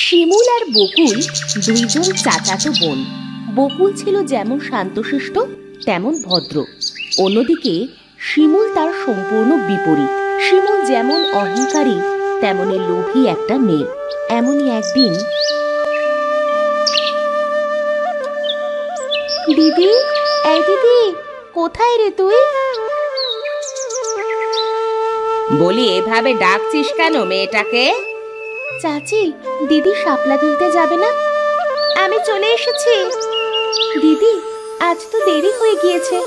শিমুল আর বকুল দুইজন চাচাতো বোন। বকুল ছিল যেমন শান্তশিষ্ট তেমন ভদ্র, অন্যদিকে শিমুল তার সম্পূর্ণ বিপরীত। শিমুল যেমন অহংকারী তেমনি লোভী একটা মেয়ে। এমনই একদিন, দিদি, এই দিদি, কোথায় রে তুই? বলি, এভাবে ডাকছিস কেন মেয়েটাকে? চাচি, দিদি শাপলা তুলতে যাবে না? আমি চলে এসেছি। দিদি, আজ তো দেরি হয়ে গিয়েছে,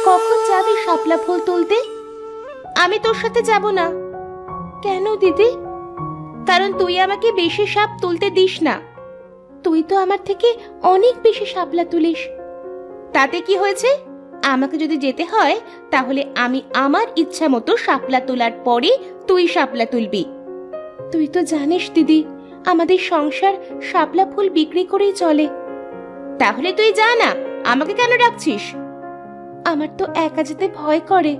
কখন যাবি শাপলা ফুল তুলতে? আমি তোর সাথে যাব না। কেন দিদি? কারণ তুই আমাকে বেশি সাপ তুলতে দিস না। তুই তো আমার থেকে অনেক বেশি শাপলা তুলিস। তাতে কি হয়েছে? আমাকে যদি যেতে হয় তাহলে আমি আমার ইচ্ছা মতো শাপলা তোলার পরে তুই শাপলা তুলবি। তুই তো জানিস দিদি, আমাদের সংসার শাপলা ফুল বিক্রি করেই চলে। তাহলে তুই যা না, আমাকে কেন ডাকছিস? আমার তো একা যেতে ভয় করে।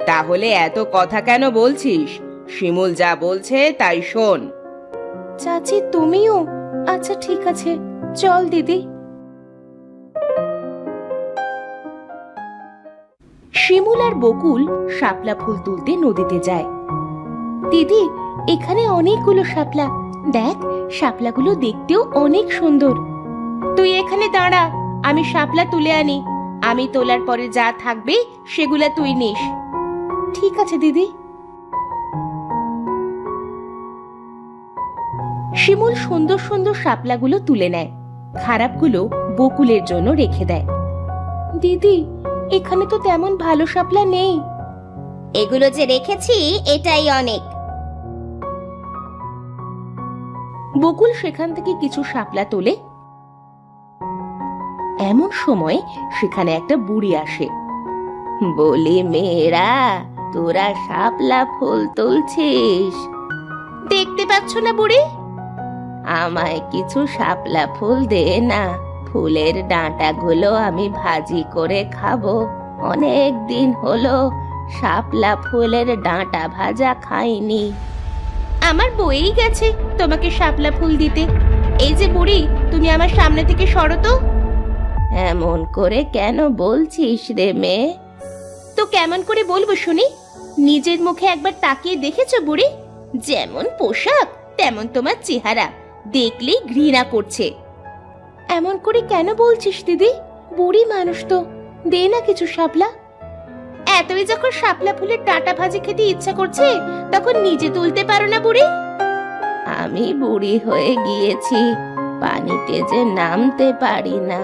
তাহলে এত কথা কেন বলছিস? শিমুল যা বলছে তাই শোন। চাচি, তুমিও? আচ্ছা ঠিক আছে, চল দিদি। শিমুল আর বকুল শাপলা ফুল তুলতে নদীতে যায়। দিদি, এখানে অনেকগুলো শাপলা, দেখ শাপলাগুলো দেখতেও অনেক সুন্দর। তুই এখানে দাঁড়া, আমি শাপলা তুলে আনি। আমি তোলার পরে যা থাকবে সেগুলা তুই নিস। ঠিক আছে দিদি। শিমুল সুন্দর সুন্দর শাপলাগুলো তুলে নেয়, খারাপগুলো বকুলের জন্য রেখে দেয়। দিদি, এখানে তো তেমন ভালো শাপলা নেই। এগুলো যে রেখেছি এটাই অনেক। বকুল সেখান থেকে কিছু শাপলা তোলে। এমন সময় সেখানে একটা বুড়ি আসে। বলি, মেয়েরা, তোরা শাপলা ফুল তুলছিস? দেখতে পাচ্ছ না বুড়ি? আমায় কিছু শাপলা ফুল দে না, ফুলের ডাঁটাগুলো আমি ভাজি করে খাবো। অনেক দিন হলো শাপলা ফুলের ডাঁটা ভাজা খাইনি। আমার বইই গেছে তোমাকে শাপলা ফুল দিতে। এই যে বুড়ি, তুমি আমার সামনে থেকে সরো তো। এমন করে কেন বলছিস রে মেয়ে? তো কেমন করে বলবো শুনি? নিজের মুখে একবার তাকিয়ে দেখেছো বুড়ি? যেমন পোশাক তেমন তোমার চেহারা, দেখলেই ঘৃণা করছে। এমন করে কেন বলছিস দিদি? বুড়ি মানুষ তো, দে না কিছু শাপলা। এতই যখন শাপলা ফুলের ডাঁটা ভাজি খেতে ইচ্ছা করছে, তখন নিজে তুলতে পারো না বুড়ি? আমি বুড়ি হয়ে গিয়েছি, পানিতে যে নামতে পারি না।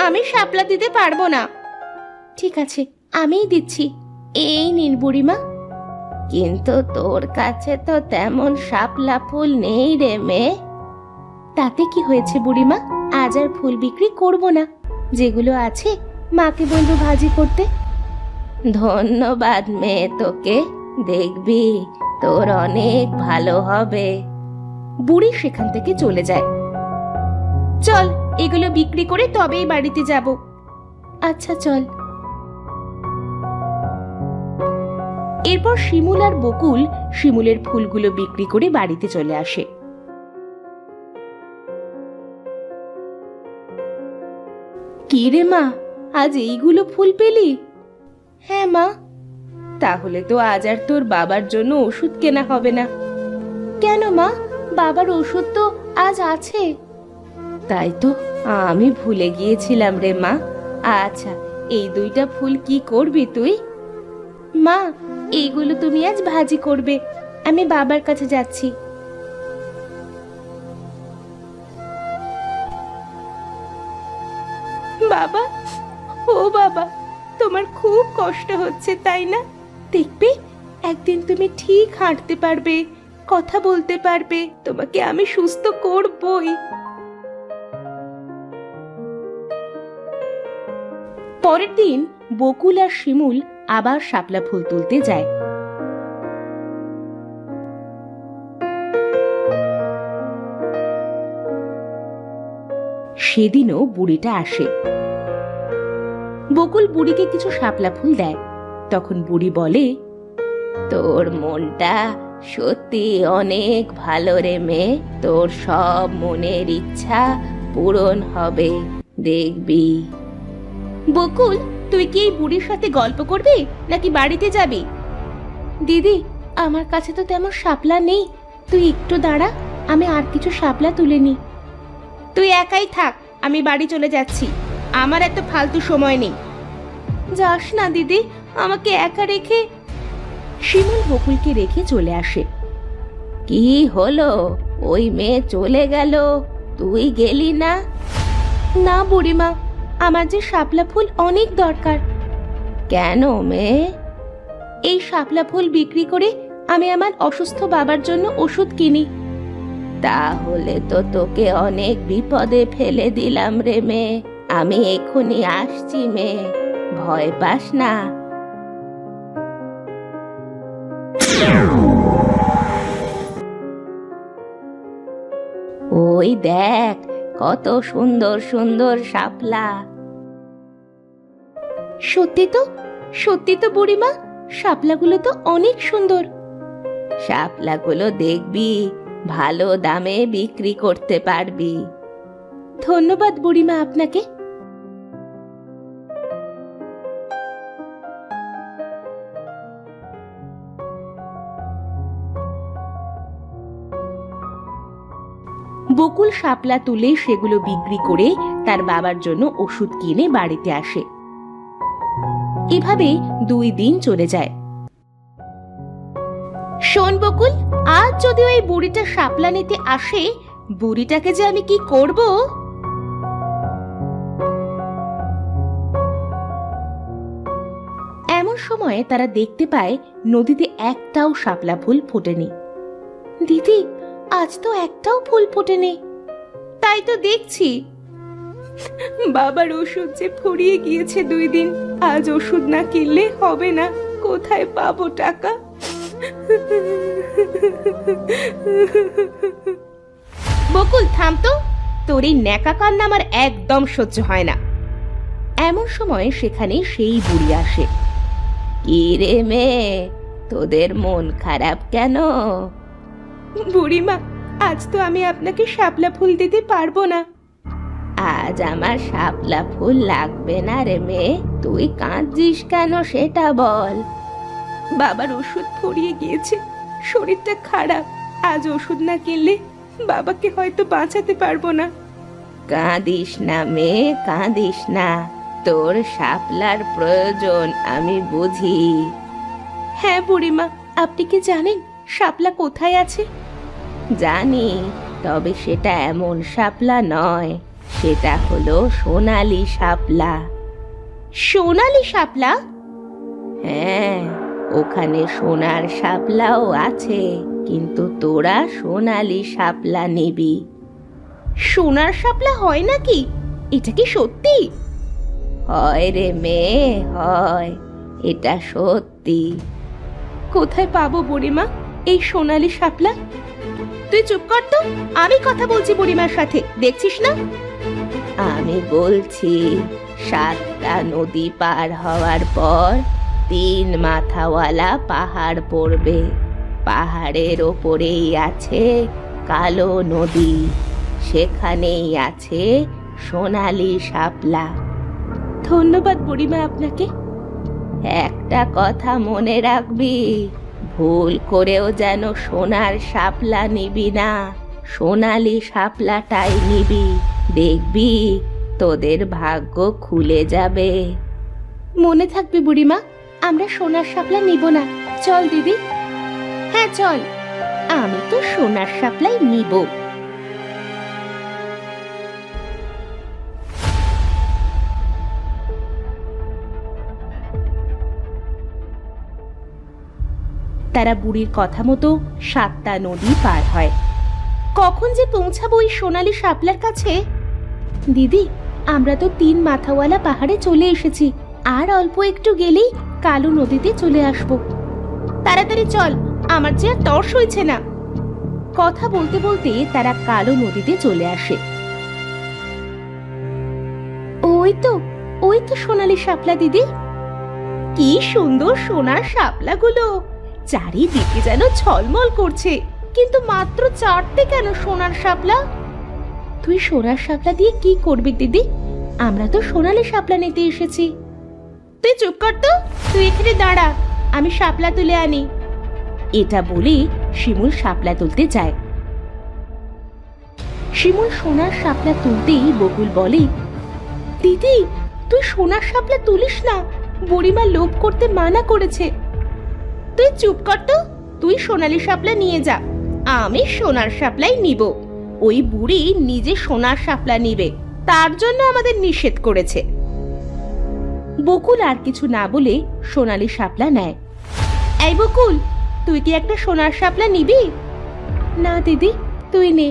আমি শাপলা দিতে পারবো না। ঠিক আছে, আমিই দিচ্ছি। এই নিন বুড়িমা। কিন্তু তোর কাছে তো তেমন শাপলা ফুল নেই রে মেয়ে। তাতে কি হয়েছে বুড়িমা? আজ আর ফুল বিক্রি করব না, যেগুলো আছে মাকে বলবো ভাজি করতে। ধন্যবাদ মেয়ে তোকে, দেখবি তোর অনেক ভালো হবে। বুড়ি সেখান থেকে চলে যায়। চল, এগুলো বিক্রি করে তবেই বাড়িতে যাব। আচ্ছা চল। এরপর শিমুল আর বকুল শিমুলের ফুলগুলো বিক্রি করে বাড়িতে চলে আসে। কি রে মা, আজ এইগুলো ফুল পেলি? হ্যাঁ মা। তাহলে তো আজ আর তোর বাবার জন্য ওষুধ কেনা হবে না। কেন মা, বাবার ওষুধ তো আজ আছে। তাই তো, আমি ভুলে গিয়েছিলাম রে মা। আচ্ছা, এই দুইটা ফুল কি করবি তুই? মা, এইগুলো তুমি আজ ভাজি করবে। আমি বাবার কাছে যাচ্ছি। বাবা, ও বাবা, তোমার খুব কষ্ট হচ্ছে তাই না? দেখবে, একদিন তুমি ঠিক হাঁটতে পারবে, কথা বলতে পারবে। তোমাকে আমি সুস্থ করবই। পরের দিন বকুল আর শিমুল আবার শাপলা ফুল তুলতে যায়। সেদিনও বুড়িটা আসে। বকুল বুড়িকে কিছু শাপলা ফুল দেয়। তখন বুড়ি বলে, তোর মনটা সত্যি অনেক ভালো রে মেয়ে, তোর সব মনের ইচ্ছা পূরণ হবে, দেখবি। বকুল, তুই কি এই বুড়ির সাথে গল্প করবি নাকি বাড়িতে যাবি? দিদি, আমার কাছে তো তেমন শাপলা নেই, তুই একটু দাঁড়া, আমি আর কিছু শাপলা তুলে নি। তুই একাই থাক, আমি বাড়ি চলে যাচ্ছি, আমার এত ফালতু সময় নেই। যাস না দিদি, আমাকে একা রেখে। শিমুল বকুলকে রেখে চলে আসে। কি হলো, ওই মেয়ে চলে গেল, তুই গেলি না? না বুড়িমা, আমার যে শাপলা ফুল অনেক দরকার। কেন মেয়ে? এই শাপলা ফুল বিক্রি করে আমি আমার অসুস্থ বাবার জন্য ওষুধ কিনি। তাহলে তো তোকে অনেক বিপদে ফেলে দিলাম রে মেয়ে, আমি এখনই আসছি মেয়ে, ভয় পাস না। ওই দেখ, কত সুন্দর সুন্দর শাপলা। সত্যি তো বুড়িমা, শাপলাগুলো তো অনেক সুন্দর। শাপলাগুলো দেখবি, ভালো দামে বিক্রি করতে পারবি। ধন্যবাদ বুড়িমা আপনাকে। বকুল শাপলা তুলে সেগুলো বিক্রি করে তার বাবার জন্য ওষুধ কিনে বাড়িতে আসে। এভাবে 2 দিন চলে যায়। শোন বকুল, আজ যদি ওই বুড়িটা শাপলা নিতে আসে, বুড়িটাকে যে আমি কি করব। এমন সময় তারা দেখতে পায় নদীতে একটাও শাপলা ফুল ফোটেনি। দিদি, আজ তো একটাও ফুল ফোটেনি। তাই তো দেখছি, বাবার ওষুধ যে ফুরিয়ে গিয়েছে 2 দিন, আজ ওষুধ না কিনলে হবে না, কোথায় পাবো টাকা। বকুল থাম তো, তোর এই ন্যাকা কান্না আমার একদম সহ্য হয় না। এমন সময় সেখানে সেই বুড়ি আসে। কি রে মেয়ে, তোদের মন খারাপ কেন? বুড়িমা, আজ তো আমি আপনাকে শাপলা ফুল দিতে পারবো না। আজ আমার শাপলা ফুল লাগবে না রে মেয়ে, তুই কাঁদছিস কেন সেটা বল। বাবার ওষুধ ফুরিয়ে গিয়েছে, শরীরটা খারাপ, আজ ওষুধ না কিনলে বাবাকে হয়তো বাঁচাতে পারবো না। কাঁদিস না মেয়ে, কাঁদিস না, তোর শাপলার প্রয়োজন আমি বুঝি। হ্যাঁ বুড়িমা, আপনি কি জানেন শাপলা কোথায় আছে? জানি, তবে সেটা এমন শাপলা নয়, সেটা হলো সোনালী শাপলা। সোনালী শাপলা? হ্যাঁ, ওখানে সোনার শাপলাও আছে, কিন্তু তোরা সোনালী শাপলা নিবি। সোনার শাপলা হয় নাকি? এটা কি সত্যি? হয় রে মেয়ে, হয়, এটা সত্যি। কোথায় পাবো বুড়িমা এই সোনালী শাপলা? তুই চুপ কর তো, আমি কথা বলছি বুড়িমার সাথে, দেখছিস না? আমি বলছি, 7টা নদী পার হওয়ার পর 3 মাথাওয়ালা পাহাড় পড়বে, পাহাড়ের ওপরেই আছে কালো নদী, সেখানেই আছে সোনালী শাপলা। ধন্যবাদ বুড়িমা আপনাকে। একটা কথা মনে রাখবি, ভুল করেও যেন সোনার শাপলা নিবি না, সোনালী শাপলাটাই নিবি, দেখবি তোদের ভাগ্য খুলে যাবে। মনে থাকবে বুড়িমা, আমরা সোনার শাপলা নিব না। চল দিদি। হ্যাঁ চল, আমি তো সোনার শাপলাই নিব। তারা বুড়ির কথা মতো 7টা নদী পার হয়। কখন যে পৌঁছাবো ওই সোনালী শাপলার কাছে? দিদি, আমরা তো 3 মাথাওয়ালা পাহাড়ে চলে এসেছি, আর অল্প একটু গেলেই কালো নদীতে চলে আসব। তাড়াতাড়ি চল, আমার যে আর তর সইছে না। কথা বলতে বলতে তারা কালো নদীতে চলে আসে। ওই তো সোনালী শাপলা দিদি। কি সুন্দর সোনার শাপলাগুলো, চারিদিকে যেন ঝলমল করছে, কিন্তু মাত্র 4টে কেন সোনার শাপলা? তুই সোনার শাপলা দিয়ে কি করবি দিদি? আমরা তো সোনালি শাপলা নিতে এসেছি। তুই চুপ কর তো, তুই এখানে দাঁড়া, আমি শাপলা তুলে আনি। এটা বলে শিমুল শাপলা তুলতে যায়। শিমুল সোনার শাপলা তুলতেই বকুল বলে, দিদি তুই সোনার শাপলা তুলিস না, বুড়িমা লোভ করতে মানা করেছে। তুই চুপ কর তো, তুই সোনালি শাপলা নিয়ে যা, আমি সোনার শাপলাই নিব। ওই বুড়ি নিজে সোনার শাপলা নিবে, তার জন্য আমাদের নিষেধ করেছে। বকুল আর কিছু না বলে সোনালি শাপলা নেয়। এই বকুল, তুই কি একটা সোনার শাপলা নিবি? না দিদি, তুই নে।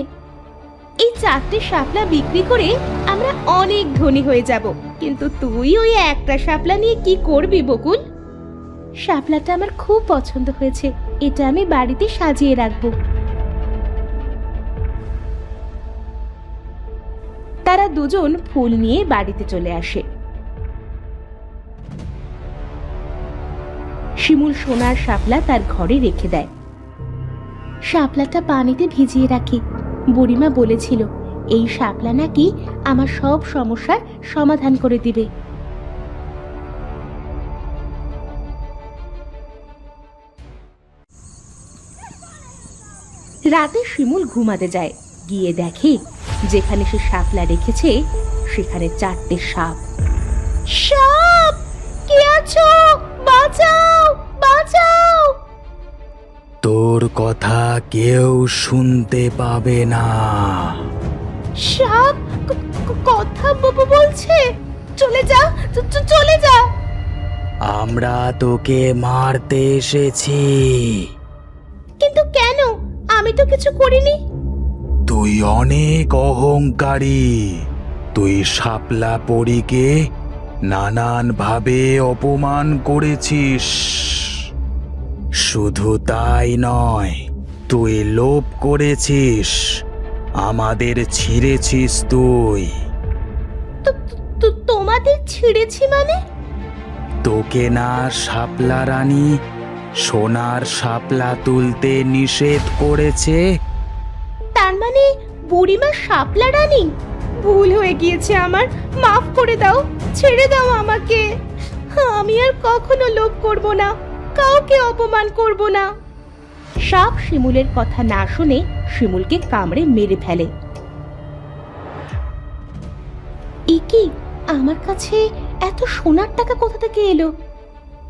এই 4টে শাপলা বিক্রি করে আমরা অনেক ধনী হয়ে যাব, কিন্তু তুই ওই একটা শাপলা নিয়ে কি করবি বকুল? শাপলাটা আমার খুব পছন্দ হয়েছে, এটা আমি বাড়িতে সাজিয়ে রাখবো। তারা দুজন ফুল নিয়ে বাড়িতে চলে আসে। শিমুল সোনার শাপলা তার ঘরে রেখে দেয়। শাপলাটা পানিতে ভিজিয়ে রাখি, বুড়িমা বলেছিল এই শাপলা নাকি আমার সব সমস্যার সমাধান করে দিবে। রাতে শিমুল ঘুমাতে যায়, গিয়ে দেখে যেখানে সে শাপলা রেখেছে সেখানে 4টে সাপ। সাপ, কে আছো? বাঁচাও, বাঁচাও! তোর কথা কেউ শুনতে পাবে না। সাপ কথা বলছে? চলে যা, চলে যা। আমরা তোকে মারতে এসেছি। কিন্তু কেন? আমি তো কিছু করিনি। তুই অনেক অহংকারী। তুই শাপলা পরীকে নানান ভাবে অপমান করেছিস। শুধু তাই নয়, তুই লোভ করেছিস, আমাদের ছিঁড়েছিস তুই। তোমাদের ছিঁড়েছি মানে? তোকে না শাপলা রানী সোনার শাপলা তুলতে নিষেধ করেছে? তার মানে বুড়িমা শাপলা রানী? ভুল হয়ে গিয়েছে আমার, মাফ করে দাও, ছেড়ে দাও আমাকে। আমি আর কখনো লোভ করব না, কাউকে অপমান করব না। সাপ শিমুলের কথা না শুনে শিমুলকে কামড়ে মেরে ফেলে। কি আমার কাছে এত সোনার টাকা কোথা থেকে এলো?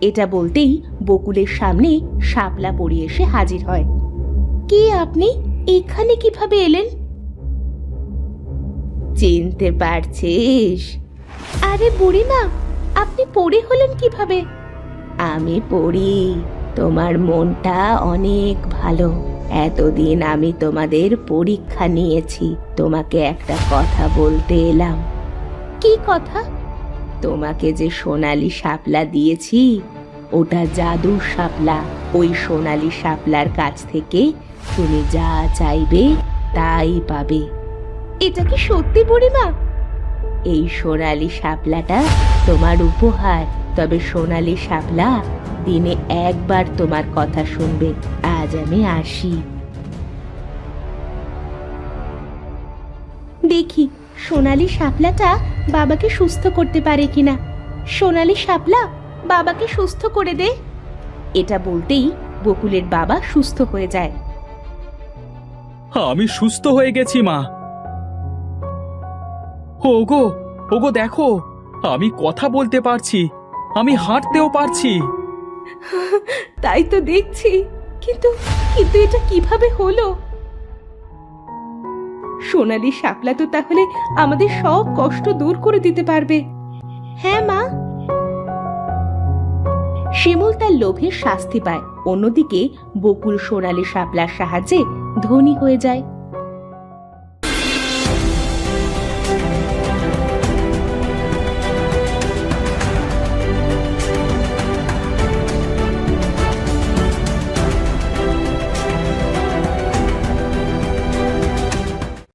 এটা বলতেই বকুলের সামনে শাপলা পড়ে এসে হাজির হয়। কে আপনি? এখানে কিভাবে এলেন? চিনতে পারছিস? আরে বুড়িমা, আপনি পড়ে হলেন কিভাবে? আমি পড়ি, তোমার মনটা অনেক ভালো। এতদিন আমি তোমাদের পরীক্ষা নিয়েছি, তোমাকে একটা কথা বলতে এলাম। কি কথা? তোমাকে যে সোনালি শাপলা দিয়েছি ওটা জাদুর শাপলা। ওই সোনালি শাপলার কাছ থেকে তুমি যা চাইবে তাই পাবে। এটা কি সত্যি বুড়িমা? এই সোনালি শাপলাটা তোমার উপহার। তবে সোনালি শাপলা দিনে একবার তোমার কথা শুনবে। আজ আমি আসি। দেখি সোনালি শাপলাটা বাবাকে সুস্থ করতে পারে কিনা। সোনালি শাপলা, বাবাকে সুস্থ করে দে। এটা বলতেই বকুলের বাবা সুস্থ হয়ে যায়। আমি সুস্থ হয়ে গেছি মা। ওগো, ওগো দেখো, আমি কথা বলতে পারছি, আমি হাঁটতেও পারছি। তাই তো দেখছি, কিন্তু কিন্তু এটা কিভাবে হলো? সোনালি শাপলা তো তাহলে আমাদের সব কষ্ট দূর করে দিতে পারবে। হ্যাঁ মা। শিমুল তার লোভের শাস্তি পায়। অন্যদিকে বকুল সোনালি শাপলার সাহায্যে ধনী হয়ে যায়।